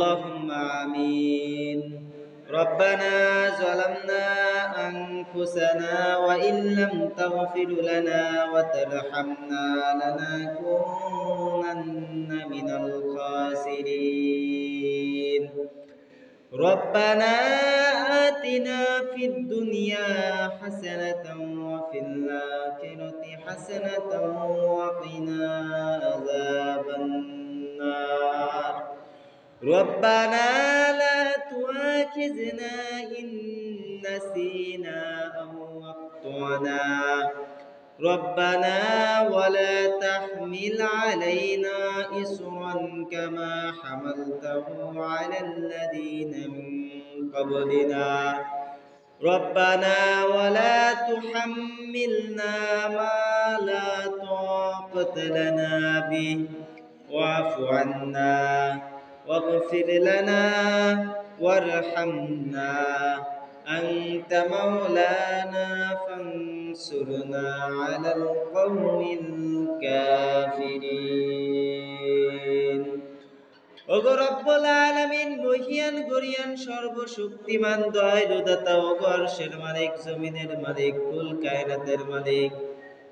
اللهم آمين. ربنا ظلمنا أنفسنا وإن لم تغفر لنا وترحمنا لنكونن من الخاسرين. ربنا آتنا في الدنيا حسنة وفي الآخرة حسنة وقنا عذاب النار. ربنا لا تؤاخذنا إن نسينا أو أخطأنا. ربنا ولا تحمل علينا إصرا كما حملته على الذين من قبلنا. ربنا ولا تحملنا ما لا طاقة لنا به واعف عنا واغفر لنا وارحمنا أنت مولانا فانصرنا على القوم الكافرين. ওগো রব্বুল আলামিন, মহিয়ান গরিয়ান সর্বশক্তিমান দয়ালু দাতা, ওগো আরশের মালিক, জমিনের মালিক, কুল কায়নাতের মালিক,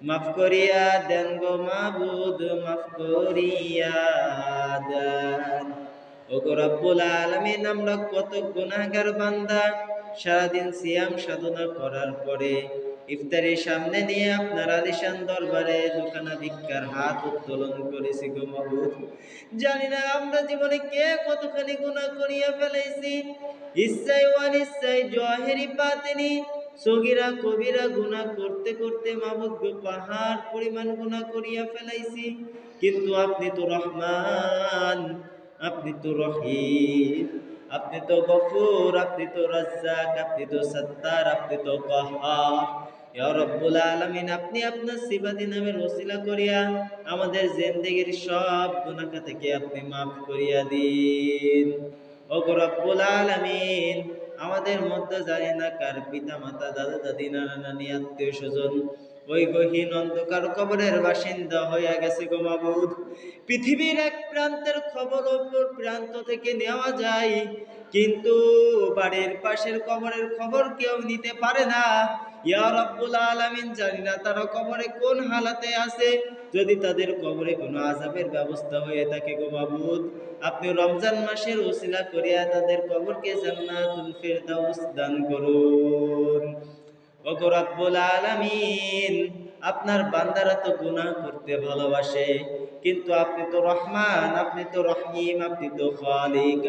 মাফ করিয়া দেন গো মাবুদ, মাফ করিয়া দেন। ওগো রব্বুল আলামিন, আমরা কত গুনাহগার বান্দা, সারাদিন সিয়াম সাধনা করার পরে ইফতারের সামনে নিয়ে আপনার আলিশান দরবারে দুখানা ভিক্ষার হাত উত্তোলন করেছি গো মাবুদ। জানি না আমরা জীবনে কে কতখানি গুনাহ করিয়া ফেলেছি, ইচ্ছাই অনিচ্ছাই, জহেরি বাতিনি, সগীরা কবিরা গুনাহ করতে করতে মাবুদ গো পাহাড় পরিমাণ গুনাহ করিয়া ফেলাইছি। কিন্তু আপনি তো রহমান, আপনি তো রহিম, আপনি তো গফুর, আপনি তো রাজ্জাক, আপনি তো সত্তার, আপনি তো কাহ্হার। ইয়া রব্বুল আলামিন, আপনি আপনার সিফাতি নামের ওসিলা করিয়া আমাদের জিন্দেগীর সব গুনাহ থেকে আপনি মাফ করিয়া দিন। ওগো রব্বুল আলামিন, আমাদের মধ্যে জানি না কার পিতা মাতা, দাদা দাদি, নানা নানি, আত্মীয় স্বজন ওই গহীন অন্ধকার কবরের বাসিন্দা হইয়া গেছে গো মাবুদ। পৃথিবীর এক প্রান্তের খবর অপর প্রান্ত থেকে নেওয়া যায়, কিন্তু বাড়ির পাশের কবরের খবর কেউ নিতে পারে না। ইয়া রব্বুল আলামিন, জানি না তারা কবরে কোন হালাতে আছে। যদি তাদের কবরে কোনো আযাবের ব্যবস্থা হয়ে থাকে গো মাবুদ, আপনি রমজান মাসের ওসিলা করিয়া তাদের কবরকে জান্নাতুল ফিরদাউস দান করুন। ওগো রব্বুল আলামিন, আপনার বান্দারা তো গুনাহ করতে ভালোবাসে, কিন্তু আপনি তো রহমান, আপনি তো রহিম, আপনি তো খালিক।